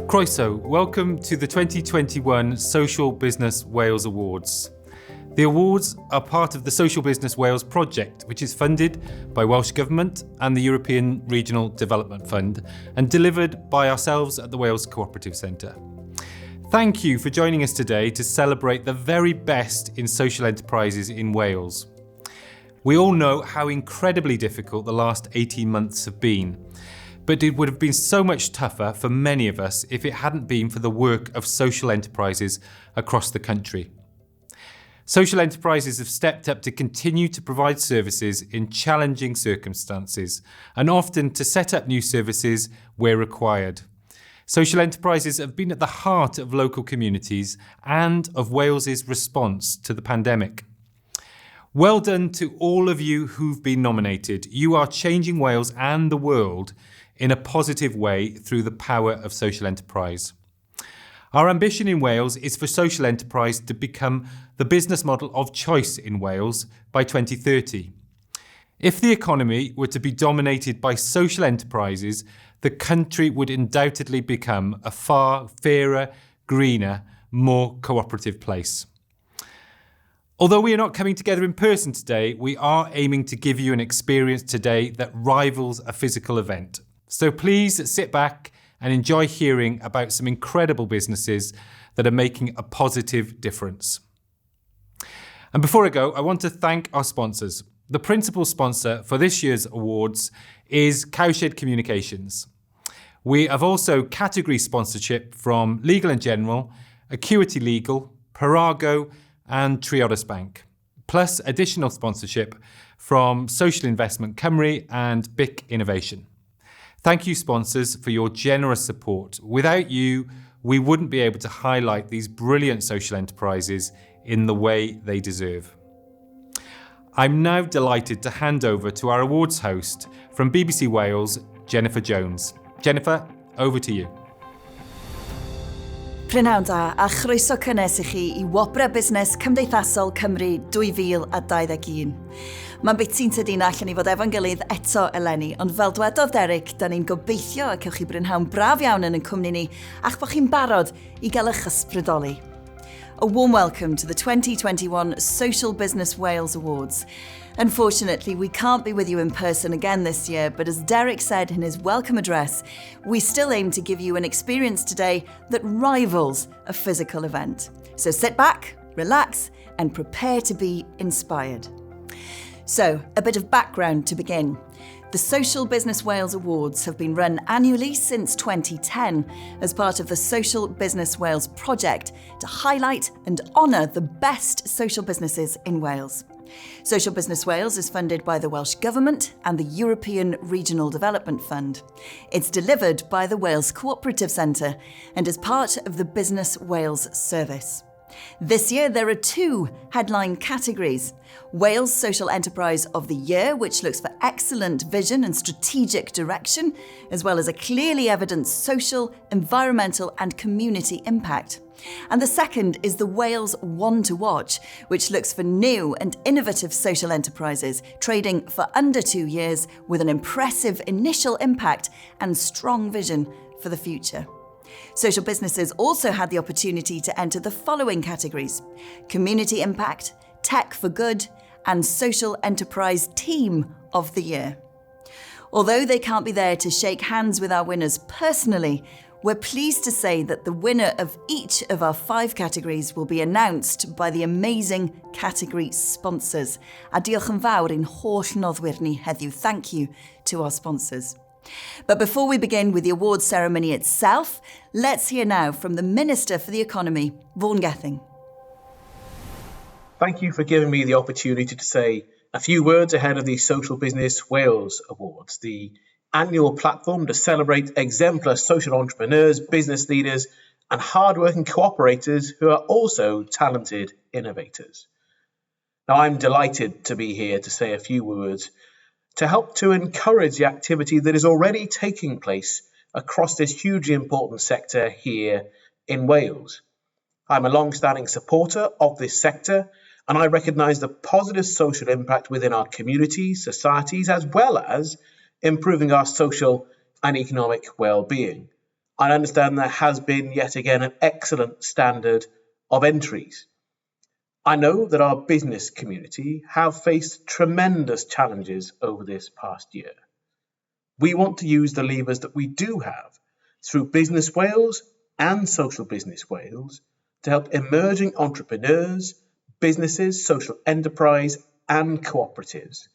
Croeso, welcome to the 2021 Social Business Wales Awards. The awards are part of the Social Business Wales project, which is funded by Welsh Government and the European Regional Development Fund and delivered by ourselves at the Wales Cooperative Centre. Thank you for joining us today to celebrate the very best in social enterprises in Wales. We all know how incredibly difficult the last 18 months have been, but it would have been so much tougher for many of us if it hadn't been for the work of social enterprises across the country. Social enterprises have stepped up to continue to provide services in challenging circumstances and often to set up new services where required. Social enterprises have been at the heart of local communities and of Wales's response to the pandemic. Well done to all of you who've been nominated. You are changing Wales and the world in a positive way through the power of social enterprise. Our ambition in Wales is for social enterprise to become the business model of choice in Wales by 2030. If the economy were to be dominated by social enterprises, the country would undoubtedly become a far fairer, greener, more cooperative place. Although we are not coming together in person today, we are aiming to give you an experience today that rivals a physical event. So please sit back and enjoy hearing about some incredible businesses that are making a positive difference. And before I go, I want to thank our sponsors. The principal sponsor for this year's awards is Cowshed Communications. We have also category sponsorship from Legal & General, Acuity Legal, Parago and Triodos Bank, plus additional sponsorship from Social Investment Cymru and BIC Innovation. Thank you, sponsors, for your generous support. Without you, we wouldn't be able to highlight these brilliant social enterprises in the way they deserve. I'm now delighted to hand over to our awards host from BBC Wales, Jennifer Jones. Jennifer, over to you. Prynhawn da, a chroeso cynnes I chi I Wobre Busnes Cymdeithasol Cymru 2021. Mae'n bytyn tydyn allan I fod efo'n gilydd eto eleni, ond fel dwedodd Derek, da ni'n gobeithio y cewch chi brynhawn braf iawn yn cwmni ni a'ch bod chi'n barod I gael eich ysbrydoli. A warm welcome to the 2021 Social Business Wales Awards. Unfortunately, we can't be with you in person again this year, but as Derek said in his welcome address, we still aim to give you an experience today that rivals a physical event. So sit back, relax, and prepare to be inspired. So, a bit of background to begin. The Social Business Wales Awards have been run annually since 2010 as part of the Social Business Wales project to highlight and honour the best social businesses in Wales. Social Business Wales is funded by the Welsh Government and the European Regional Development Fund. It's delivered by the Wales Cooperative Centre and is part of the Business Wales service. This year there are two headline categories. Wales Social Enterprise of the Year, which looks for excellent vision and strategic direction, as well as a clearly evidenced social, environmental and community impact. And the second is the Wales One to Watch, which looks for new and innovative social enterprises, trading for under 2 years with an impressive initial impact and strong vision for the future. Social businesses also had the opportunity to enter the following categories: Community Impact, Tech for Good, and Social Enterprise Team of the Year. Although they can't be there to shake hands with our winners personally, we're pleased to say that the winner of each of our 5 categories will be announced by the amazing category sponsors. A diolch yn fawr i'n holl noddwyr ni heddiw. Thank you to our sponsors. But before we begin with the awards ceremony itself, let's hear now from the Minister for the Economy, Vaughan Gething. Thank you for giving me the opportunity to say a few words ahead of the Social Business Wales Awards, the annual platform to celebrate exemplar social entrepreneurs, business leaders, and hardworking cooperators who are also talented innovators. Now, I'm delighted to be here to say a few words to help to encourage the activity that is already taking place across this hugely important sector here in Wales. I'm a long-standing supporter of this sector, and I recognise the positive social impact within our communities, societies, as well as improving our social and economic well-being. I understand there has been yet again an excellent standard of entries. I know that our business community have faced tremendous challenges over this past year. We want to use the levers that we do have through Business Wales and Social Business Wales to help emerging entrepreneurs, businesses, social enterprise and cooperatives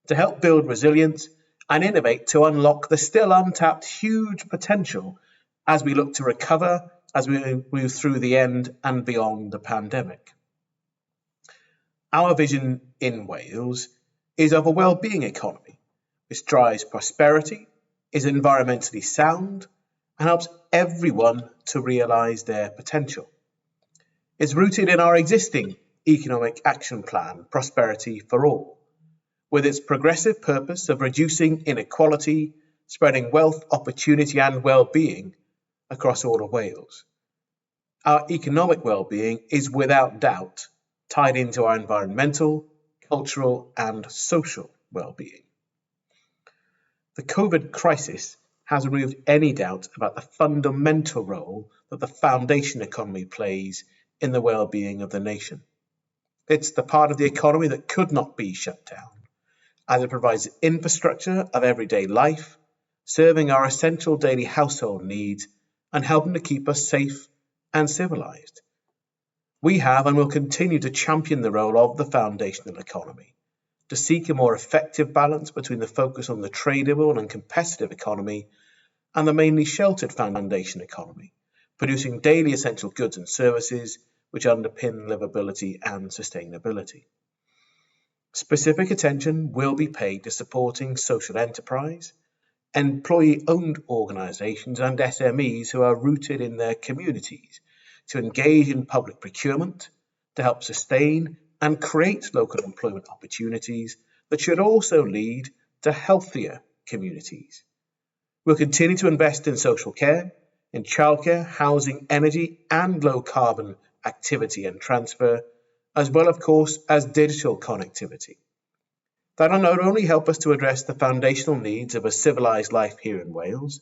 to help build resilience and innovate to unlock the still untapped huge potential as we look to recover as we move through the end and beyond the pandemic. Our vision in Wales is of a well-being economy which drives prosperity, is environmentally sound and helps everyone to realise their potential. It's rooted in our existing economic action plan, Prosperity for All, with its progressive purpose of reducing inequality, spreading wealth, opportunity and well-being across all of Wales. Our economic well-being is without doubt tied into our environmental, cultural and social well-being. The COVID crisis has removed any doubt about the fundamental role that the foundation economy plays in the well-being of the nation. It's the part of the economy that could not be shut down, as it provides infrastructure of everyday life, serving our essential daily household needs and helping to keep us safe and civilised. We have and will continue to champion the role of the foundational economy, to seek a more effective balance between the focus on the tradable and competitive economy and the mainly sheltered foundation economy, producing daily essential goods and services which underpin livability and sustainability. Specific attention will be paid to supporting social enterprise, employee-owned organisations and SMEs who are rooted in their communities to engage in public procurement, to help sustain and create local employment opportunities that should also lead to healthier communities. We'll continue to invest in social care, in childcare, housing, energy and low carbon activity and transfer, as well of course as digital connectivity. That'll not only help us to address the foundational needs of a civilised life here in Wales,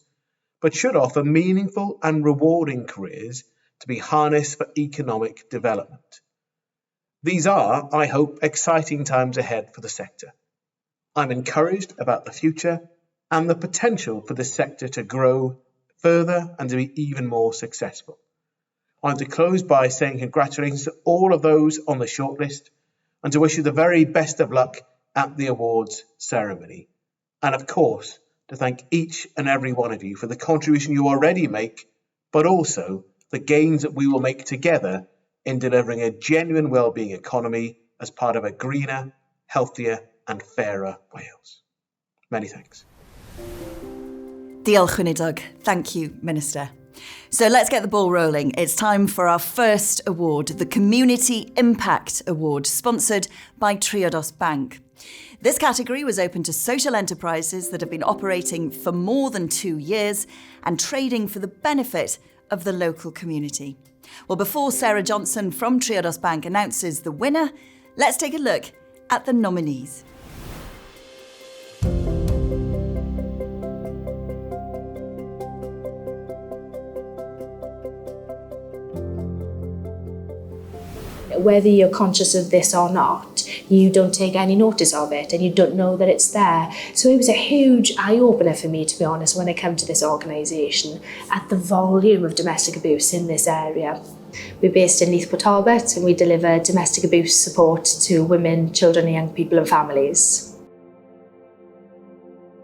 but should offer meaningful and rewarding careers to be harnessed for economic development. These are, I hope, exciting times ahead for the sector. I'm encouraged about the future and the potential for the sector to grow further and to be even more successful. I want to close by saying congratulations to all of those on the shortlist and to wish you the very best of luck at the awards ceremony. And of course, to thank each and every one of you for the contribution you already make, but also the gains that we will make together in delivering a genuine wellbeing economy as part of a greener, healthier and fairer Wales. Many thanks. Diolch Unidog. Thank you, Minister. So let's get the ball rolling. It's time for our first award, the Community Impact Award, sponsored by Triodos Bank. This category was open to social enterprises that have been operating for more than 2 years and trading for the benefit of the local community. Well, before Sarah Johnson from Triodos Bank announces the winner, let's take a look at the nominees. Whether you're conscious of this or not, you don't take any notice of it and you don't know that it's there. So it was a huge eye-opener for me, to be honest, when I came to this organisation at the volume of domestic abuse in this area. We're based in Leith Talbot and we deliver domestic abuse support to women, children and young people and families.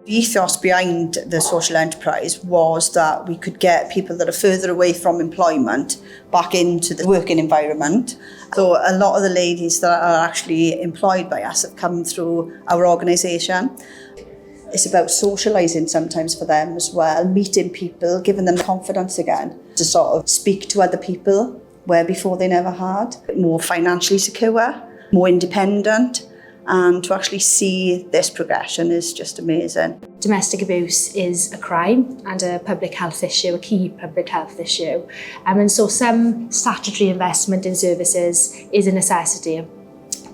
The ethos behind the social enterprise was that we could get people that are further away from employment back into the working environment. So a lot of the ladies that are actually employed by us have come through our organisation. It's about socialising sometimes for them as well, meeting people, giving them confidence again to sort of speak to other people where before they never had. More financially secure, more independent. And to actually see this progression is just amazing. Domestic abuse is a crime and a public health issue, a key public health issue. And so some statutory investment in services is a necessity.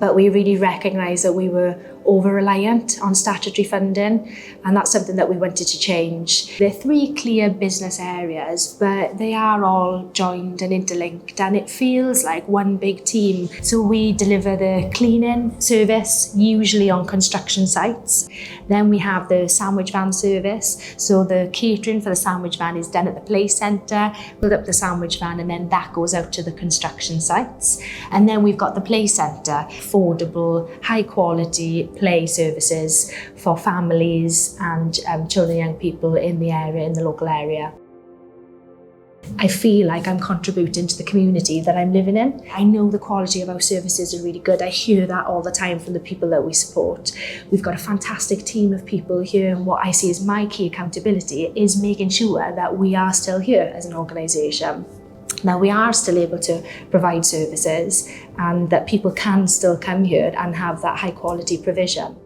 But we really recognised that we were over-reliant on statutory funding, and that's something that we wanted to change. There are 3 clear business areas, but they are all joined and interlinked, and it feels like one big team. So we deliver the cleaning service, usually on construction sites. Then we have the sandwich van service. So the catering for the sandwich van is done at the play centre, build up the sandwich van, and then that goes out to the construction sites. And then we've got the play centre, affordable, high quality play services for families and children and young people in the area, in the local area. I feel like I'm contributing to the community that I'm living in. I know the quality of our services are really good. I hear that all the time from the people that we support. We've got a fantastic team of people here, and what I see as my key accountability is making sure that we are still here as an organisation. Now we are still able to provide services and that people can still come here and have that high quality provision.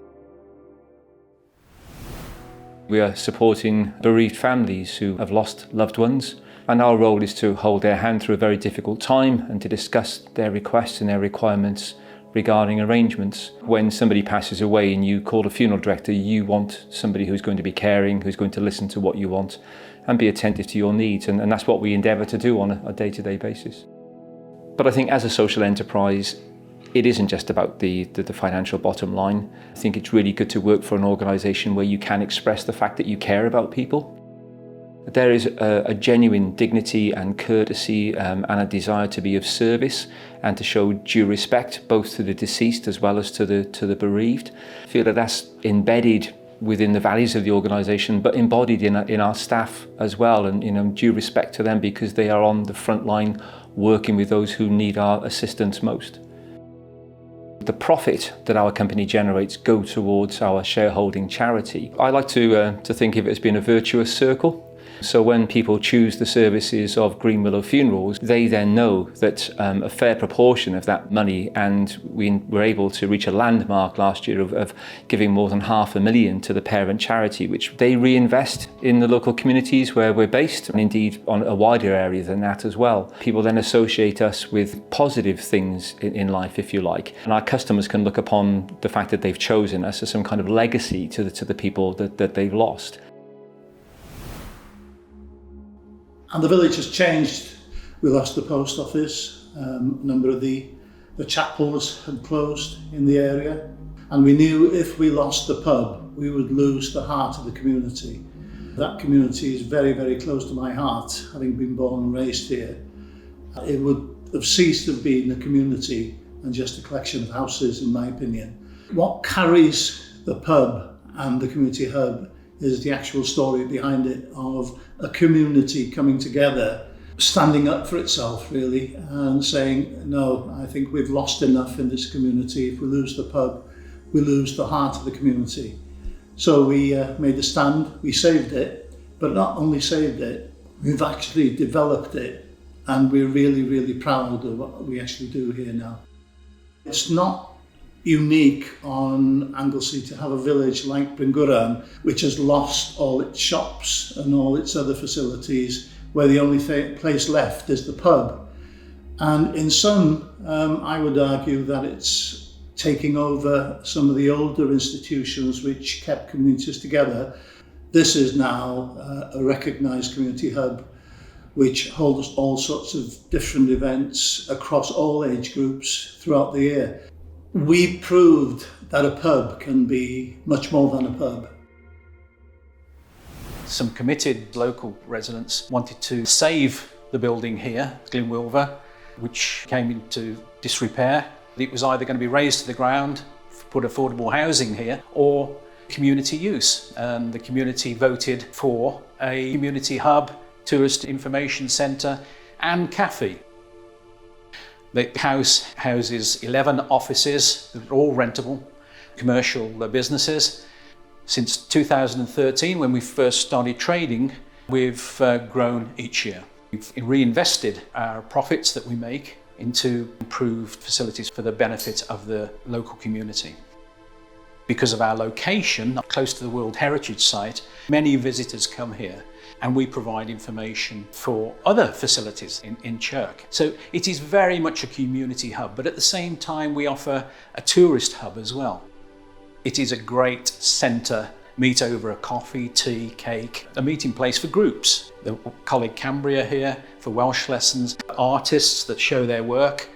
We are supporting bereaved families who have lost loved ones, and our role is to hold their hand through a very difficult time and to discuss their requests and their requirements regarding arrangements. When somebody passes away and you call a funeral director, you want somebody who's going to be caring, who's going to listen to what you want and be attentive to your needs, and that's what we endeavour to do on a day-to-day basis. But I think as a social enterprise, it isn't just about the financial bottom line. I think it's really good to work for an organisation where you can express the fact that you care about people. There is a genuine dignity and courtesy and a desire to be of service and to show due respect both to the deceased as well as to the bereaved. I feel that that's embedded within the values of the organisation, but embodied in our staff as well, and due respect to them because they are on the front line working with those who need our assistance most. The profit that our company generates go towards our shareholding charity. I like to think of it as being a virtuous circle. So when people choose the services of Green Willow Funerals, they then know that a fair proportion of that money, and we were able to reach a landmark last year of giving more than $500,000 to the parent charity, which they reinvest in the local communities where we're based, and indeed on a wider area than that as well. People then associate us with positive things in life, if you like, and our customers can look upon the fact that they've chosen us as some kind of legacy to the people that they've lost. And the village has changed. We lost the post office, a number of the chapels had closed in the area, and we knew if we lost the pub, we would lose the heart of the community. That community is very, very close to my heart, having been born and raised here. It would have ceased of being a community and just a collection of houses, in my opinion. What carries the pub and the community hub is the actual story behind it of a community coming together, standing up for itself really, and saying, no, I think we've lost enough in this community. If we lose the pub, we lose the heart of the community. So we made a stand, we saved it, but not only saved it, we've actually developed it, and we're really, really proud of what we actually do here now. It's not unique on Anglesey to have a village like Bryngwran, which has lost all its shops and all its other facilities, where the only place left is the pub. And in some, I would argue that it's taking over some of the older institutions which kept communities together. This is now a recognised community hub which holds all sorts of different events across all age groups throughout the year. We proved that a pub can be much more than a pub. Some committed local residents wanted to save the building here, Glynwilva, which came into disrepair. It was either going to be razed to the ground, put affordable housing here, or community use. And the community voted for a community hub, tourist information centre and cafe. The house houses 11 offices that are all rentable, commercial businesses. Since 2013, when we first started trading, we've grown each year. We've reinvested our profits that we make into improved facilities for the benefit of the local community. Because of our location, close to the World Heritage Site, many visitors come here, and we provide information for other facilities in Chirk. So it is very much a community hub, but at the same time we offer a tourist hub as well. It is a great centre, meet over a coffee, tea, cake, a meeting place for groups. The colleague Cambria here for Welsh lessons, artists that show their work.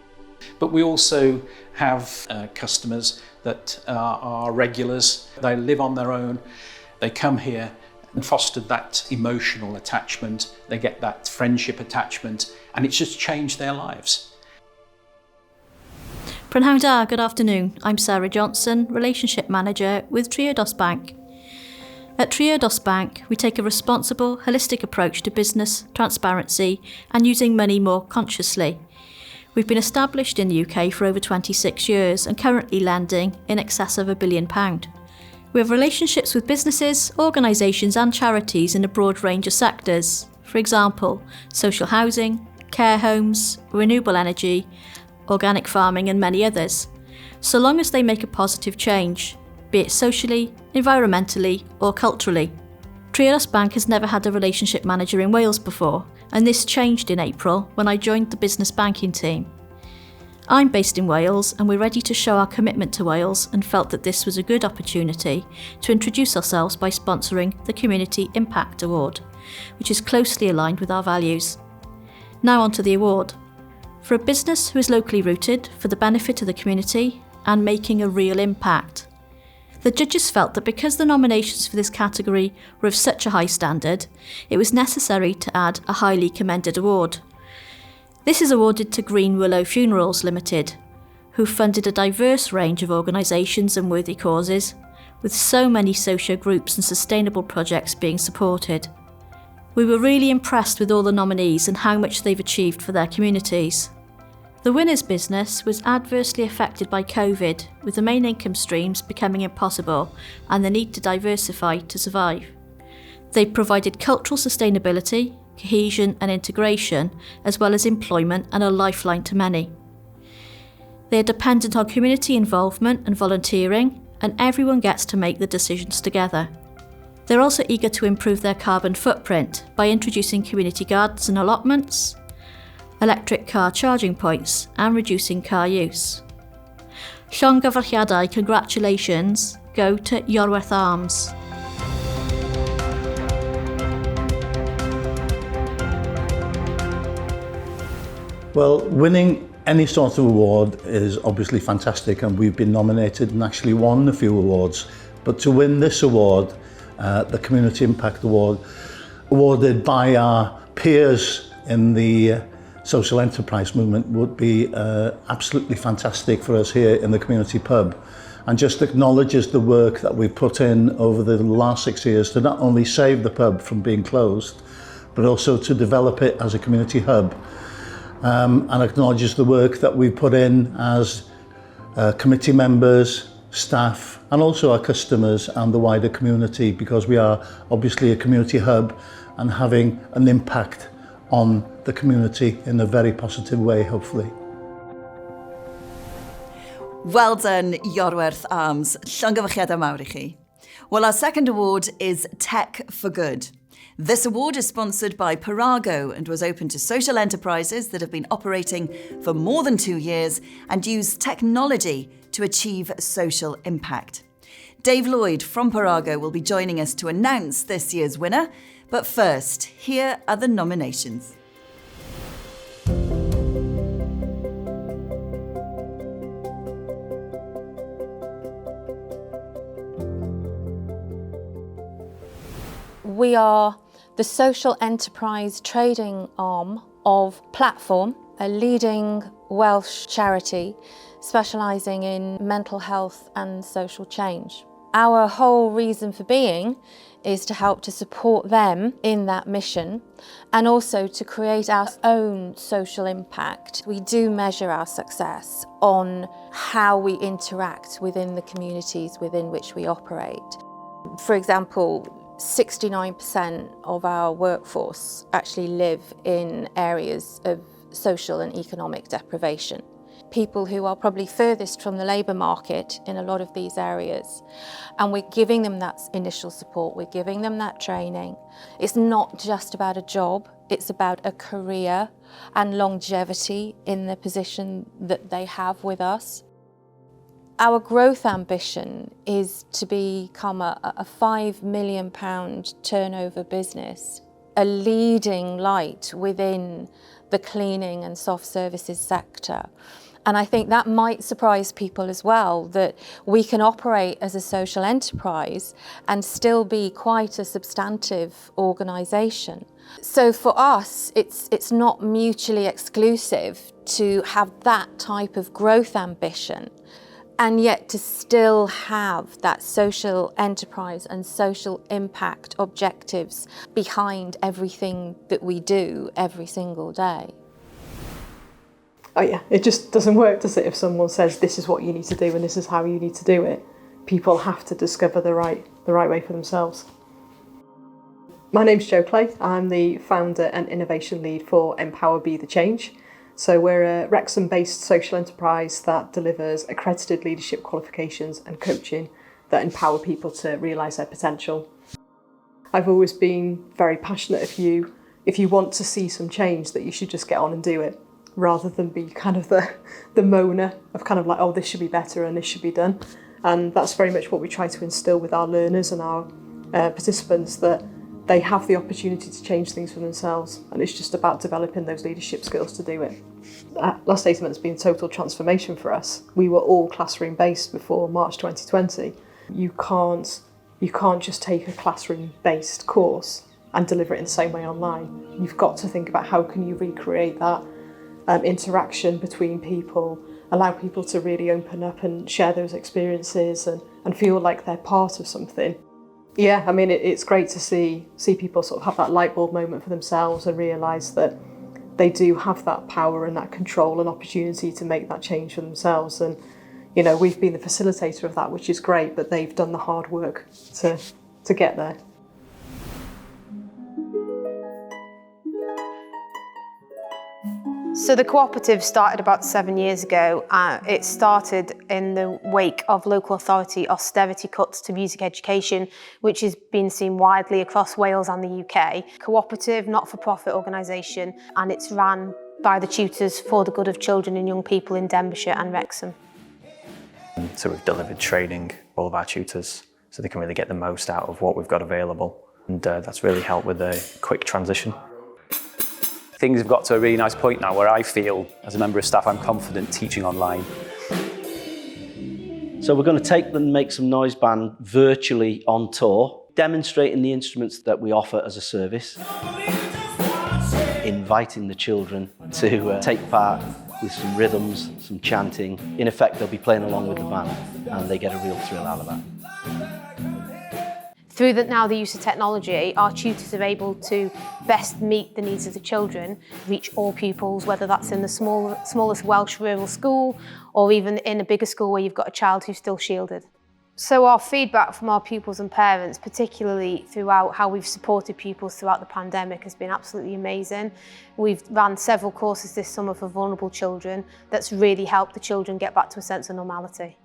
But we also have customers that are regulars. They live on their own. They come here and foster that emotional attachment. They get that friendship attachment, and it's just changed their lives. Prynhawn da, good afternoon. I'm Sarah Johnson, Relationship Manager with Triodos Bank. At Triodos Bank, we take a responsible, holistic approach to business, transparency, and using money more consciously. We've been established in the UK for over 26 years and currently lending in excess of £1 billion. We have relationships with businesses, organisations and charities in a broad range of sectors. For example, social housing, care homes, renewable energy, organic farming and many others, so long as they make a positive change, be it socially, environmentally or culturally. Triodos Bank has never had a relationship manager in Wales before, and this changed in April when I joined the business banking team. I'm based in Wales and we're ready to show our commitment to Wales and felt that this was a good opportunity to introduce ourselves by sponsoring the Community Impact Award, which is closely aligned with our values. Now on to the award. For a business who is locally rooted for the benefit of the community and making a real impact. The judges felt that because the nominations for this category were of such a high standard, it was necessary to add a highly commended award. This is awarded to Green Willow Funerals Limited, who funded a diverse range of organisations and worthy causes, with so many socio groups and sustainable projects being supported. We were really impressed with all the nominees and how much they've achieved for their communities. The winner's business was adversely affected by COVID, with the main income streams becoming impossible and the need to diversify to survive. They provided cultural sustainability, cohesion and integration, as well as employment and a lifeline to many. They are dependent on community involvement and volunteering, and everyone gets to make the decisions together. They're also eager to improve their carbon footprint by introducing community gardens and allotments, electric car charging points and reducing car use. Llongyfarchiadau congratulations go to Iorwerth Arms. Well, winning any sort of award is obviously fantastic, and we've been nominated and actually won a few awards. But to win this award, the Community Impact Award, awarded by our peers in the social enterprise movement, would be absolutely fantastic for us here in the community pub, and just acknowledges the work that we've put in over the last 6 years to not only save the pub from being closed, but also to develop it as a community hub, and acknowledges the work that we've put in as committee members, staff, and also our customers and the wider community, because we are obviously a community hub and having an impact on the community in a very positive way, hopefully. Well done, Iorwerth Arms. Llongyfarchiadau mawr I chi. Well, our second award is Tech for Good. This award is sponsored by Parago and was open to social enterprises that have been operating for more than 2 years and use technology to achieve social impact. Dave Lloyd from Parago will be joining us to announce this year's winner, but first, here are the nominations. We are the social enterprise trading arm of Platform, a leading Welsh charity specialising in mental health and social change. Our whole reason for being is to help to support them in that mission and also to create our own social impact. We do measure our success on how we interact within the communities within which we operate. For example, 69% of our workforce actually live in areas of social and economic deprivation. People who are probably furthest from the labour market in a lot of these areas. And we're giving them that initial support, we're giving them that training. It's not just about a job, it's about a career and longevity in the position that they have with us. Our growth ambition is to become a £5 million turnover business, a leading light within the cleaning and soft services sector. And I think that might surprise people as well, that we can operate as a social enterprise and still be quite a substantive organisation. So for us, it's not mutually exclusive to have that type of growth ambition, and yet to still have that social enterprise and social impact objectives behind everything that we do every single day. Oh yeah, it just doesn't work, does it? If someone says this is what you need to do and this is how you need to do it, people have to discover the right way for themselves. My name's Jo Clay. I'm the founder and innovation lead for Empower Be the Change. So we're a Wrexham-based social enterprise that delivers accredited leadership qualifications and coaching that empower people to realise their potential. I've always been very passionate if you want to see some change, that you should just get on and do it, rather than be kind of the moaner of kind of like, oh, this should be better and this should be done. And that's very much what we try to instil with our learners and our participants, that they have the opportunity to change things for themselves, and it's just about developing those leadership skills to do it. Last 18 months has been a total transformation for us. We were all classroom based before March 2020. You can't just take a classroom based course and deliver it in the same way online. You've got to think about how can you recreate that interaction between people, allow people to really open up and share those experiences and feel like they're part of something. Yeah, I mean, it's great to see people sort of have that light bulb moment for themselves and realise that they do have that power and that control and opportunity to make that change for themselves. And, you know, we've been the facilitator of that, which is great, but they've done the hard work to get there. So the cooperative started about 7 years ago. It started in the wake of local authority austerity cuts to music education, which has been seen widely across Wales and the UK. Cooperative, not-for-profit organisation, and it's run by the tutors for the good of children and young people in Denbighshire and Wrexham. So we've delivered training all of our tutors so they can really get the most out of what we've got available, and that's really helped with a quick transition. Things have got to a really nice point now where I feel, as a member of staff, I'm confident teaching online. So we're going to take them and make some noise band virtually on tour, demonstrating the instruments that we offer as a service, inviting the children to take part with some rhythms, some chanting. In effect, they'll be playing along with the band, and they get a real thrill out of that. Through the use of technology, our tutors are able to best meet the needs of the children, reach all pupils, whether that's in the smallest Welsh rural school or even in a bigger school where you've got a child who's still shielded. So our feedback from our pupils and parents, particularly throughout how we've supported pupils throughout the pandemic, has been absolutely amazing. We've ran several courses this summer for vulnerable children that's really helped the children get back to a sense of normality.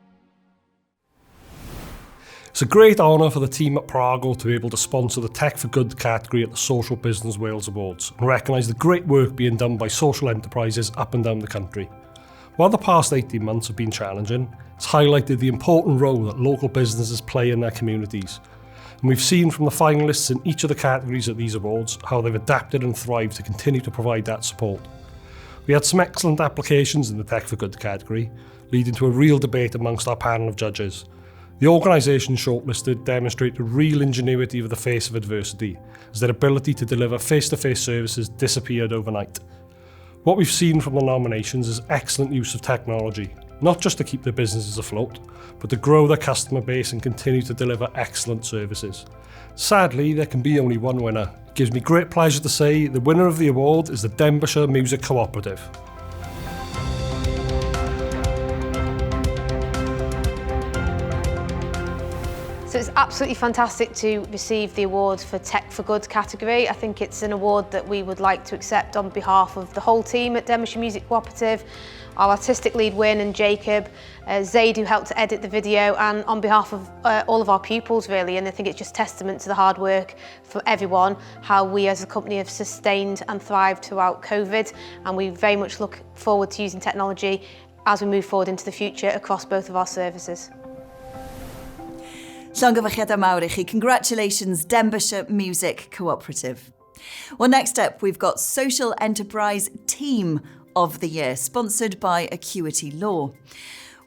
It's a great honour for the team at Prago to be able to sponsor the Tech for Good category at the Social Business Wales Awards and recognise the great work being done by social enterprises up and down the country. While the past 18 months have been challenging, it's highlighted the important role that local businesses play in their communities. And we've seen from the finalists in each of the categories at these awards how they've adapted and thrived to continue to provide that support. We had some excellent applications in the Tech for Good category, leading to a real debate amongst our panel of judges. The organisation shortlisted demonstrated real ingenuity of the face of adversity, as their ability to deliver face-to-face services disappeared overnight. What we've seen from the nominations is excellent use of technology, not just to keep their businesses afloat, but to grow their customer base and continue to deliver excellent services. Sadly, there can be only one winner. It gives me great pleasure to say the winner of the award is the Denbighshire Music Cooperative. So it's absolutely fantastic to receive the award for Tech for Good category. I think it's an award that we would like to accept on behalf of the whole team at Denbighshire Music Cooperative, our artistic lead Wyn and Jacob, Zaid who helped to edit the video, and on behalf of all of our pupils really. And I think it's just testament to the hard work for everyone, how we as a company have sustained and thrived throughout COVID, and we very much look forward to using technology as we move forward into the future across both of our services. Llongyfarchiadau mawr I chi. Congratulations, Denbighshire Music Cooperative. Well, next up, we've got Social Enterprise Team of the Year, sponsored by Acuity Law.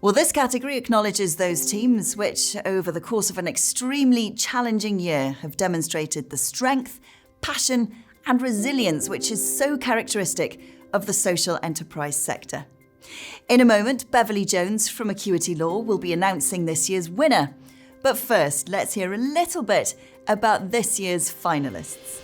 Well, this category acknowledges those teams which, over the course of an extremely challenging year, have demonstrated the strength, passion, and resilience which is so characteristic of the social enterprise sector. In a moment, Beverley Jones from Acuity Law will be announcing this year's winner. But first, let's hear a little bit about this year's finalists.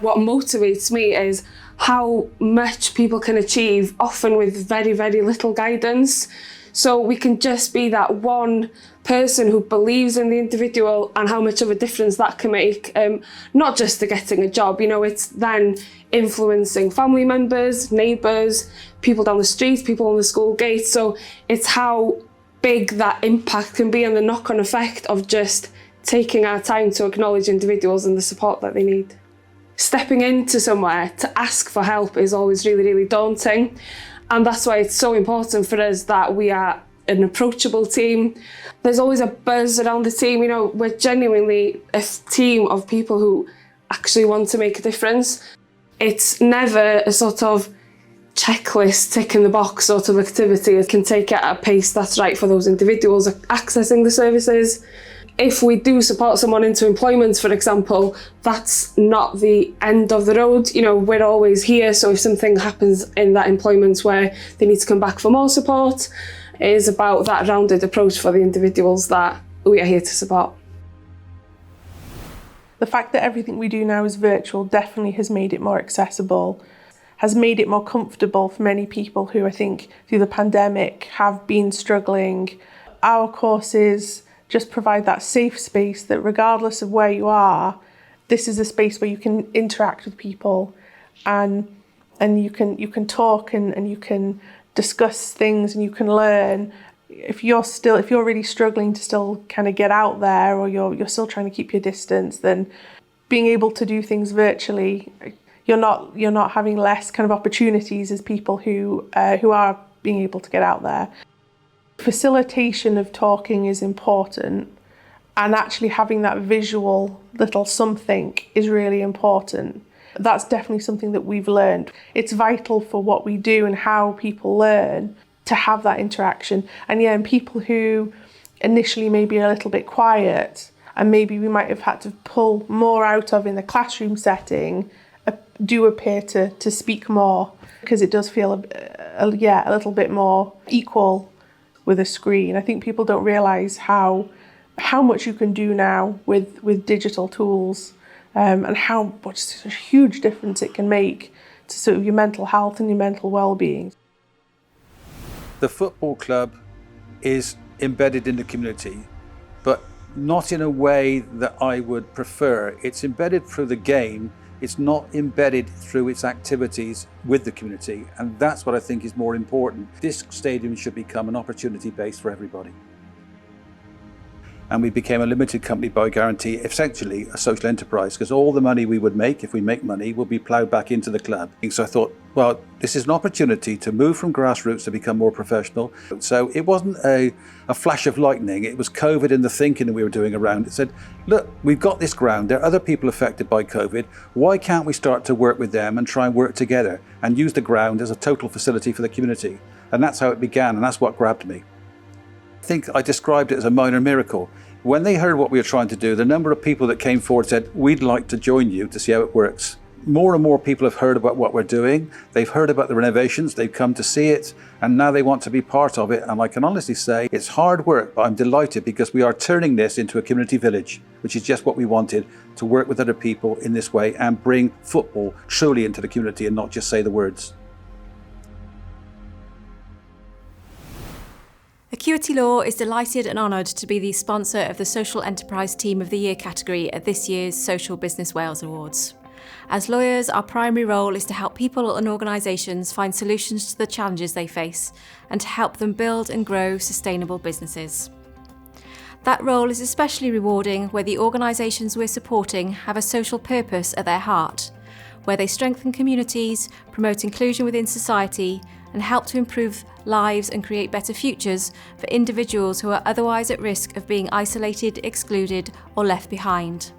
What motivates me is how much people can achieve, often with very, very little guidance. So we can just be that one person who believes in the individual and how much of a difference that can make, not just to getting a job, it's then influencing family members, neighbours, people down the street, people on the school gate. So it's how big that impact can be and the knock-on effect of just taking our time to acknowledge individuals and the support that they need. Stepping into somewhere to ask for help is always really, really daunting. And that's why it's so important for us that we are an approachable team. There's always a buzz around the team. We're genuinely a team of people who actually want to make a difference. It's never a sort of checklist, tick in the box sort of activity. It can take it at a pace that's right for those individuals accessing the services. If we do support someone into employment, for example, that's not the end of the road. We're always here. So if something happens in that employment where they need to come back for more support, it is about that rounded approach for the individuals that we are here to support. The fact that everything we do now is virtual definitely has made it more accessible, has made it more comfortable for many people who I think through the pandemic have been struggling. Our courses just provide that safe space that regardless of where you are, this is a space where you can interact with people and you can talk and you can discuss things and you can learn. If you're really struggling to still kind of get out there, or you're still trying to keep your distance, then being able to do things virtually, you're not having less kind of opportunities as people who are being able to get out there. Facilitation of talking is important, and actually having that visual little something is really important. That's definitely something that we've learned. It's vital for what we do and how people learn to have that interaction. And people who initially may be a little bit quiet and maybe we might have had to pull more out of in the classroom setting do appear to speak more, because it does feel a little bit more equal with a screen. I think people don't realise how much you can do now with digital tools, and how much a huge difference it can make to sort of your mental health and your mental well-being. The football club is embedded in the community, but not in a way that I would prefer. It's embedded through the game. It's not embedded through its activities with the community, and that's what I think is more important. This stadium should become an opportunity base for everybody. And we became a limited company by guarantee, essentially a social enterprise, because all the money we would make, if we make money, will be ploughed back into the club. So I thought, well, this is an opportunity to move from grassroots to become more professional. So it wasn't a flash of lightning. It was COVID and the thinking that we were doing around it. Said, look, we've got this ground. There are other people affected by COVID. Why can't we start to work with them and try and work together and use the ground as a total facility for the community? And that's how it began, and that's what grabbed me. I think I described it as a minor miracle. When they heard what we were trying to do, the number of people that came forward said, we'd like to join you to see how it works. More and more people have heard about what we're doing. They've heard about the renovations, they've come to see it, and now they want to be part of it. And I can honestly say it's hard work, but I'm delighted because we are turning this into a community village, which is just what we wanted, to work with other people in this way and bring football truly into the community and not just say the words. Acuity Law is delighted and honoured to be the sponsor of the Social Enterprise Team of the Year category at this year's Social Business Wales Awards. As lawyers, our primary role is to help people and organisations find solutions to the challenges they face and to help them build and grow sustainable businesses. That role is especially rewarding where the organisations we're supporting have a social purpose at their heart, where they strengthen communities, promote inclusion within society, and help to improve lives and create better futures for individuals who are otherwise at risk of being isolated, excluded, or left behind.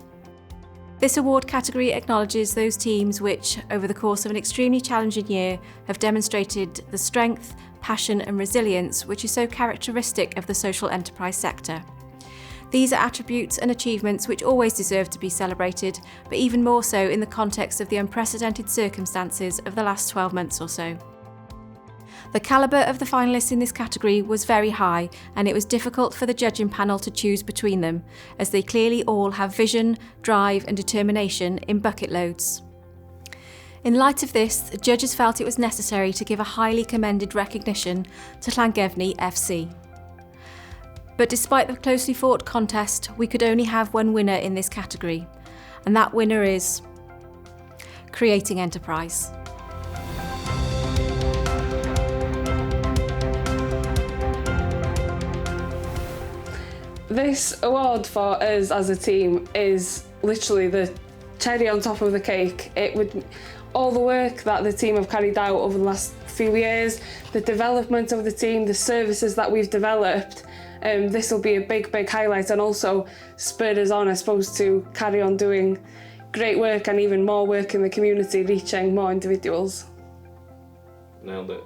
This award category acknowledges those teams which, over the course of an extremely challenging year, have demonstrated the strength, passion and resilience which is so characteristic of the social enterprise sector. These are attributes and achievements which always deserve to be celebrated, but even more so in the context of the unprecedented circumstances of the last 12 months or so. The calibre of the finalists in this category was very high, and it was difficult for the judging panel to choose between them, as they clearly all have vision, drive and determination in bucket loads. In light of this, the judges felt it was necessary to give a highly commended recognition to Llangefni FC. But despite the closely fought contest, we could only have one winner in this category, and that winner is Creating Enterprise. This award for us as a team is literally the cherry on top of the cake. All the work that the team have carried out over the last few years, the development of the team, the services that we've developed, this will be a big highlight, and also spurred us on, I suppose, to carry on doing great work and even more work in the community, reaching more individuals. Nailed it.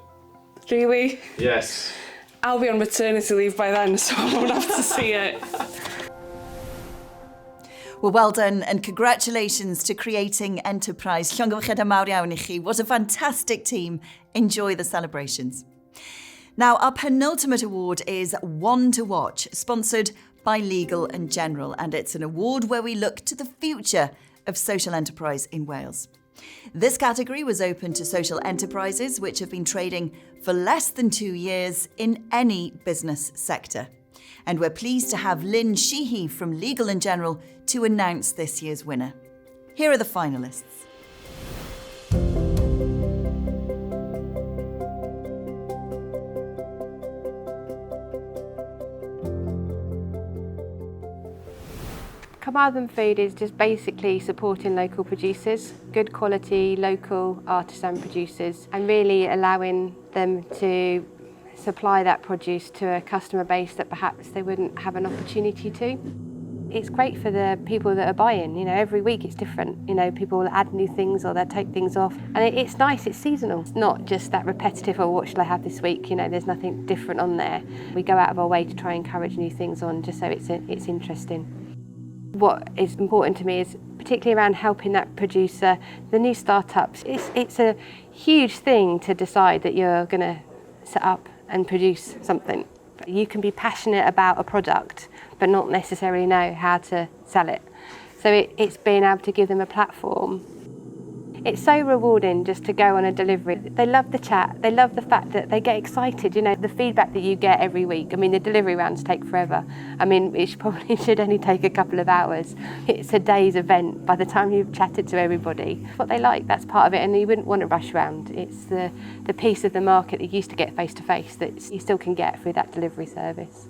Really? Yes. I'll be on maternity leave by then, so I won't have to see it. Well done, and congratulations to Creating Enterprise. Llongyfarchiadau mawr iawn I chi. What a fantastic team. Enjoy the celebrations. Now, our penultimate award is One to Watch, sponsored by Legal and General, and it's an award where we look to the future of social enterprise in Wales. This category was open to social enterprises which have been trading for less than 2 years in any business sector. And we're pleased to have Lynn Sheehy from Legal and General to announce this year's winner. Here are the finalists. Carmarthen Food is just basically supporting local producers, good quality local artisan producers, and really allowing them to supply that produce to a customer base that perhaps they wouldn't have an opportunity to. It's great for the people that are buying, every week it's different. People will add new things or they'll take things off. And it's nice, it's seasonal. It's not just that repetitive, what shall I have this week? There's nothing different on there. We go out of our way to try and encourage new things on just so it's interesting. What is important to me is particularly around helping that producer, the new startups. It's a huge thing to decide that you're going to set up and produce something. You can be passionate about a product but not necessarily know how to sell it. So it's being able to give them a platform. It's so rewarding just to go on a delivery. They love the chat, they love the fact that they get excited, the feedback that you get every week. The delivery rounds take forever. It probably should only take a couple of hours. It's a day's event by the time you've chatted to everybody. What they like, that's part of it, and you wouldn't want to rush around. It's the piece of the market that you used to get face to face that you still can get through that delivery service.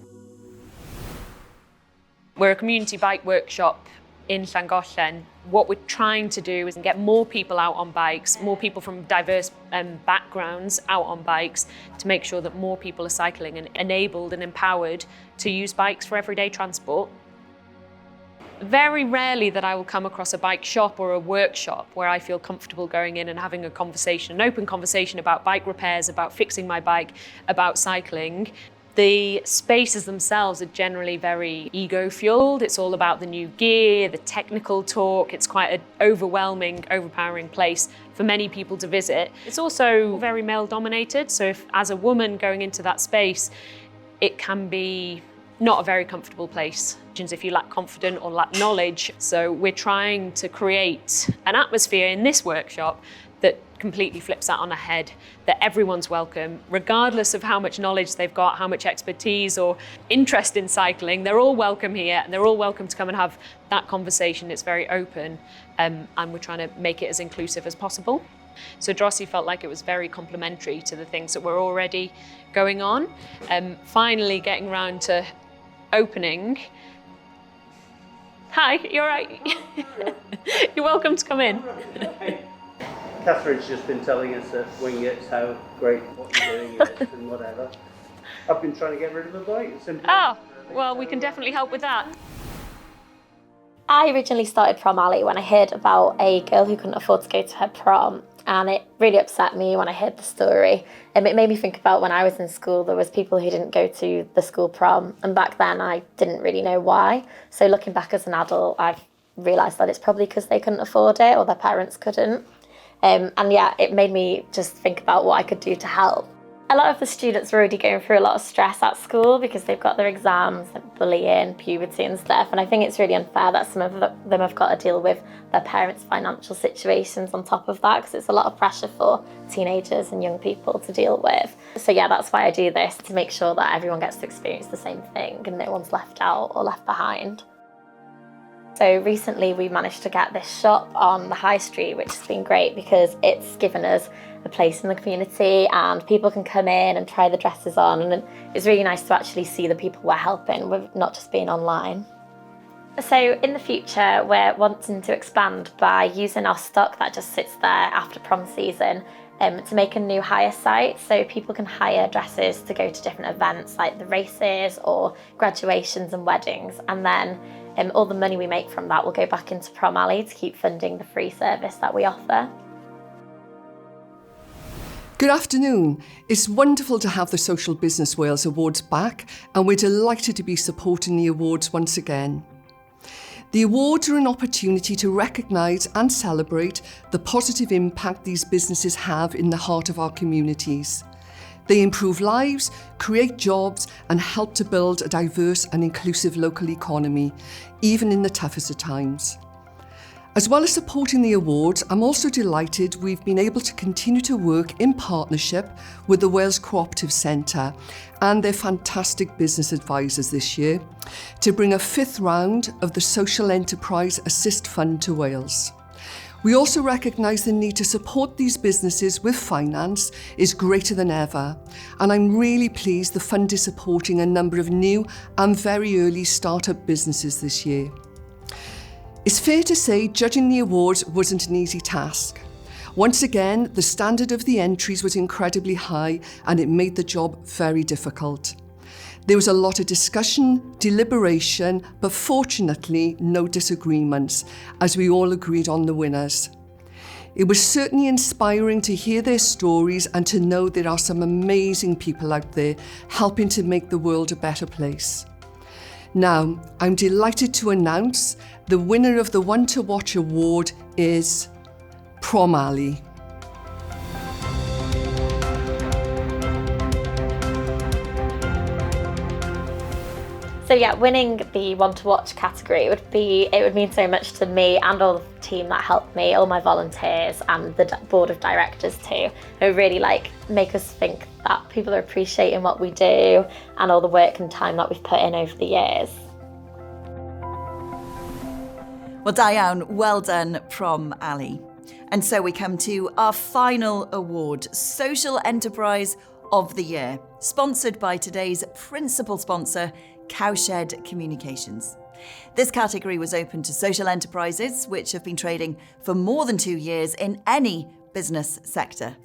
We're a community bike workshop in Llangollen. What we're trying to do is get more people out on bikes, more people from diverse backgrounds out on bikes, to make sure that more people are cycling and enabled and empowered to use bikes for everyday transport. Very rarely that I will come across a bike shop or a workshop where I feel comfortable going in and having a conversation, an open conversation about bike repairs, about fixing my bike, about cycling. The spaces themselves are generally very ego-fueled. It's all about the new gear, the technical talk. It's quite an overwhelming, overpowering place for many people to visit. It's also very male-dominated, so if, as a woman going into that space, it can be not a very comfortable place if you lack confidence or lack knowledge. So we're trying to create an atmosphere in this workshop that completely flips that on a head, that everyone's welcome, regardless of how much knowledge they've got, how much expertise or interest in cycling. They're all welcome here, and they're all welcome to come and have that conversation. It's very open, and we're trying to make it as inclusive as possible. So Drossi felt like it was very complementary to the things that were already going on. Finally getting around to opening. Hi, you all right? You're welcome to come in. Catherine's just been telling us at Wingate's how great what you're doing is and whatever. I've been trying to get rid of the bite. Oh, well, we can definitely help with that. I originally started Prom Alley when I heard about a girl who couldn't afford to go to her prom, and it really upset me when I heard the story. It made me think about when I was in school, there was people who didn't go to the school prom, and back then I didn't really know why. So looking back as an adult, I've realised that it's probably because they couldn't afford it or their parents couldn't. And yeah, it made me just think about what I could do to help. A lot of the students were already going through a lot of stress at school because they've got their exams, bullying, puberty and stuff. And I think it's really unfair that some of them have got to deal with their parents' financial situations on top of that, because it's a lot of pressure for teenagers and young people to deal with. So yeah, that's why I do this, to make sure that everyone gets to experience the same thing and no one's left out or left behind. So recently we managed to get this shop on the high street, which has been great because it's given us a place in the community and people can come in and try the dresses on, and it's really nice to actually see the people we're helping, with not just being online. So in the future we're wanting to expand by using our stock that just sits there after prom season to make a new hire site, so people can hire dresses to go to different events like the races or graduations and weddings, and then all the money we make from that will go back into Prom Alley to keep funding the free service that we offer. Good afternoon. It's wonderful to have the Social Business Wales Awards back, and we're delighted to be supporting the awards once again. The awards are an opportunity to recognise and celebrate the positive impact these businesses have in the heart of our communities. They improve lives, create jobs, and help to build a diverse and inclusive local economy, even in the toughest of times. As well as supporting the awards, I'm also delighted we've been able to continue to work in partnership with the Wales Cooperative Centre and their fantastic business advisors this year to bring a 5th round of the Social Enterprise Assist Fund to Wales. We also recognise the need to support these businesses with finance is greater than ever, and I'm really pleased the fund is supporting a number of new and very early start-up businesses this year. It's fair to say judging the awards wasn't an easy task. Once again, the standard of the entries was incredibly high and it made the job very difficult. There was a lot of discussion, deliberation, but fortunately no disagreements, as we all agreed on the winners. It was certainly inspiring to hear their stories and to know there are some amazing people out there helping to make the world a better place. Now, I'm delighted to announce the winner of the One to Watch award is Prom Alley. So yeah, winning the One to Watch category would mean so much to me and all the team that helped me, all my volunteers and the board of directors too. It would really make us think that people are appreciating what we do and all the work and time that we've put in over the years. Well, Diane, well done, Prom Alley. And so we come to our final award, Social Enterprise of the Year, sponsored by today's principal sponsor, Cowshed Communications. This category was open to social enterprises which have been trading for more than 2 years in any business sector.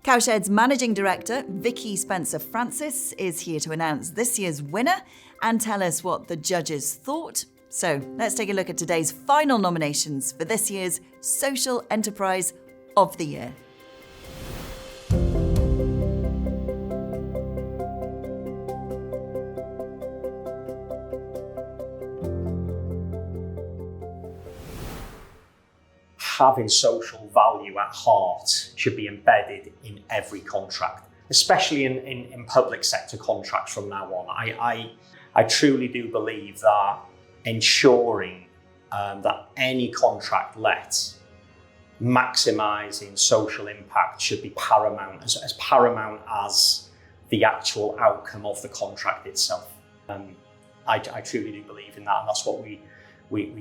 Cowshed's Managing Director, Vicki Spencer-Francis, is here to announce this year's winner and tell us what the judges thought. So let's take a look at today's final nominations for this year's Social Enterprise of the Year. Having social value at heart should be embedded in every contract, especially in public sector contracts from now on. I truly do believe that ensuring that any contract let maximising social impact should be paramount, as paramount as the actual outcome of the contract itself. I truly do believe in that, and that's what we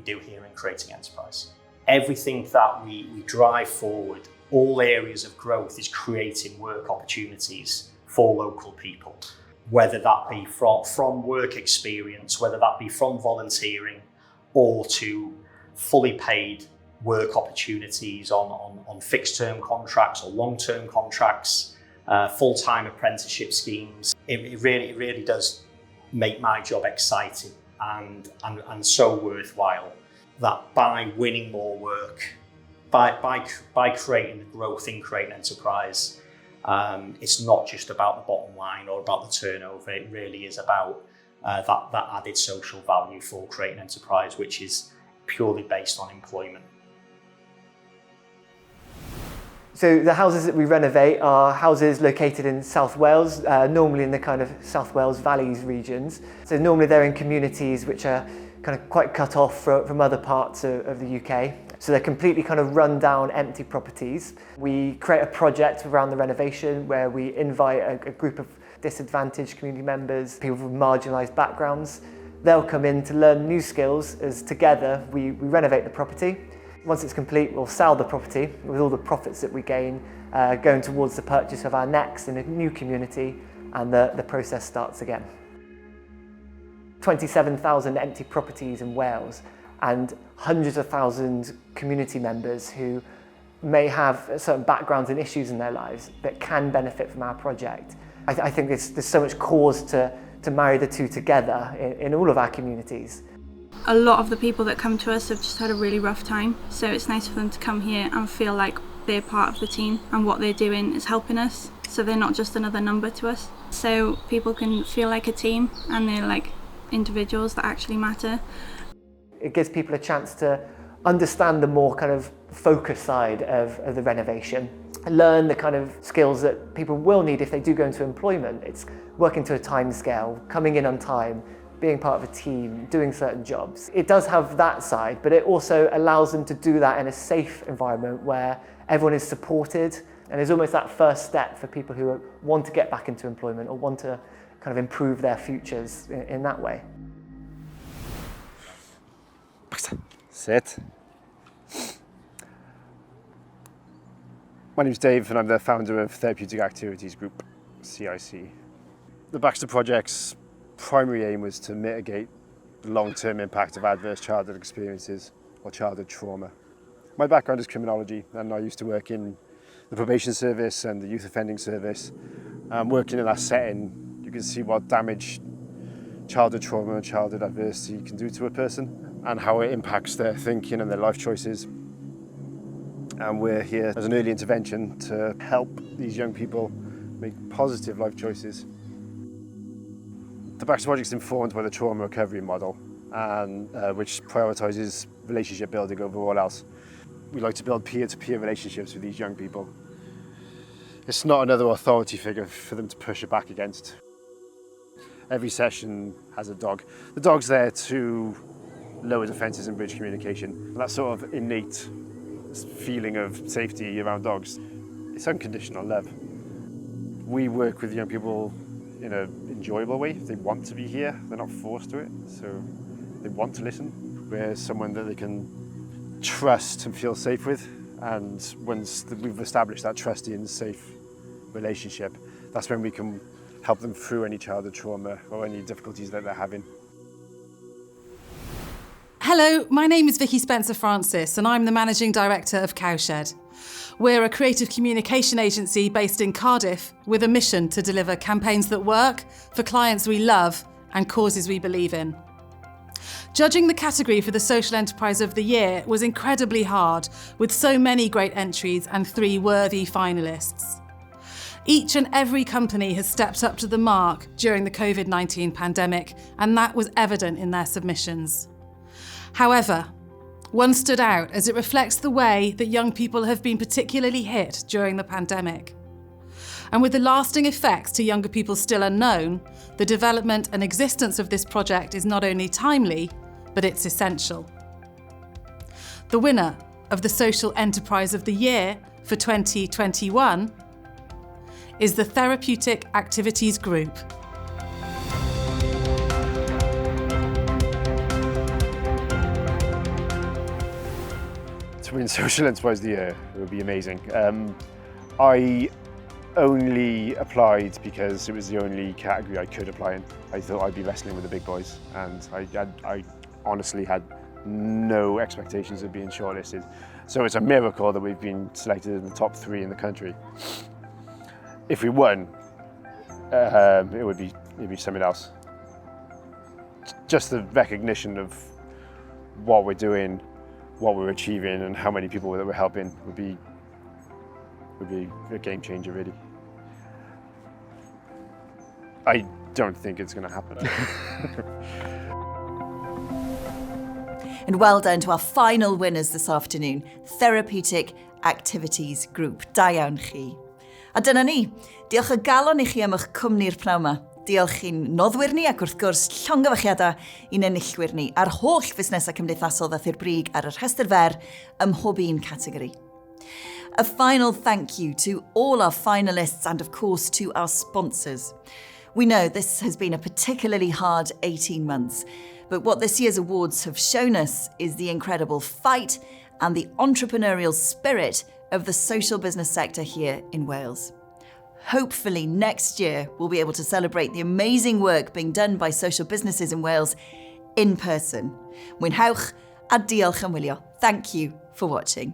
do here in Creating Enterprise. Everything that we drive forward, all areas of growth, is creating work opportunities for local people. whether that be from work experience, whether that be from volunteering, or to fully paid work opportunities on fixed-term contracts or long-term contracts, full-time apprenticeship schemes. It really does make my job exciting and so worthwhile, that by winning more work, by creating the growth in Create an Enterprise, it's not just about the bottom line or about the turnover. It really is about that added social value for Create an Enterprise, which is purely based on employment. So the houses that we renovate are houses located in South Wales, normally in the kind of South Wales Valleys regions. So normally they're in communities which are kind of quite cut off from other parts of the UK. So they're completely kind of run down, empty properties. We create a project around the renovation where we invite a group of disadvantaged community members, people from marginalised backgrounds. They'll come in to learn new skills as together we renovate the property. Once it's complete, we'll sell the property with all the profits that we gain going towards the purchase of our next in a new community, and the process starts again. 27,000 empty properties in Wales and hundreds of thousands community members who may have certain backgrounds and issues in their lives that can benefit from our project. I think there's so much cause to marry the two together in all of our communities. A lot of the people that come to us have just had a really rough time, so it's nice for them to come here and feel like they're part of the team and what they're doing is helping us, so they're not just another number to us. So people can feel like a team and they're like individuals that actually matter. It gives people a chance to understand the more kind of focused side of the renovation, learn the kind of skills that people will need if they do go into employment. It's working to a time scale, coming in on time, being part of a team, doing certain jobs. It does have that side, but it also allows them to do that in a safe environment where everyone is supported, and it's almost that first step for people who want to get back into employment or want to kind of improve their futures in that way. Sit. My name's Dave and I'm the founder of Therapeutic Activities Group, CIC. The Baxter Project's primary aim was to mitigate the long-term impact of adverse childhood experiences or childhood trauma. My background is criminology and I used to work in the probation service and the youth offending service. Working in that setting, you can see what damage childhood trauma and childhood adversity can do to a person and how it impacts their thinking and their life choices. And we're here as an early intervention to help these young people make positive life choices. The Baxter Project is informed by the trauma recovery model, and which prioritises relationship building over all else. We like to build peer-to-peer relationships with these young people. It's not another authority figure for them to push it back against. Every session has a dog. The dog's there to lower defences and bridge communication. And that sort of innate feeling of safety around dogs, it's unconditional love. We work with young people in an enjoyable way. They want to be here, they're not forced to it, so they want to listen. We're someone that they can trust and feel safe with, and once we've established that trusty and safe relationship, that's when we can help them through any childhood trauma or any difficulties that they're having. Hello, my name is Vicki Spencer-Francis and I'm the Managing Director of Cowshed. We're a creative communication agency based in Cardiff with a mission to deliver campaigns that work for clients we love and causes we believe in. Judging the category for the Social Enterprise of the Year was incredibly hard, with so many great entries and 3 worthy finalists. Each and every company has stepped up to the mark during the COVID-19 pandemic, and that was evident in their submissions. However, one stood out as it reflects the way that young people have been particularly hit during the pandemic. And with the lasting effects to younger people still unknown, the development and existence of this project is not only timely, but it's essential. The winner of the Social Enterprise of the Year for 2021 is the Therapeutic Activities Group. To win Social Enterprise of the Year, it would be amazing. I only applied because it was the only category I could apply in. I thought I'd be wrestling with the big boys, and I honestly had no expectations of being shortlisted. So it's a miracle that we've been selected in the top 3 in the country. If we won, it'd be something else. Just the recognition of what we're doing, what we're achieving, and how many people that we're helping would be a game changer, really. I don't think it's going to happen. And well done to our final winners this afternoon, Therapeutic Activities Group. Da iawn chi. A dyna ni. Diolch o galon I chi am eich cwmni'r pnawn 'ma. Diolch i'n noddwyr ni ac wrth gwrs llongyfachiadau i'n enillwyr ni a'r holl fusnesau cymdeithasol ddath i'r brig ar y rhestr fer ym mhob un categori. A final thank you to all our finalists and of course to our sponsors. We know this has been a particularly hard 18 months, but what this year's awards have shown us is the incredible fight and the entrepreneurial spirit of the social business sector here in Wales. Hopefully next year we'll be able to celebrate the amazing work being done by social businesses in Wales in person. Mwynhewch a diolch am wylio. Thank you for watching.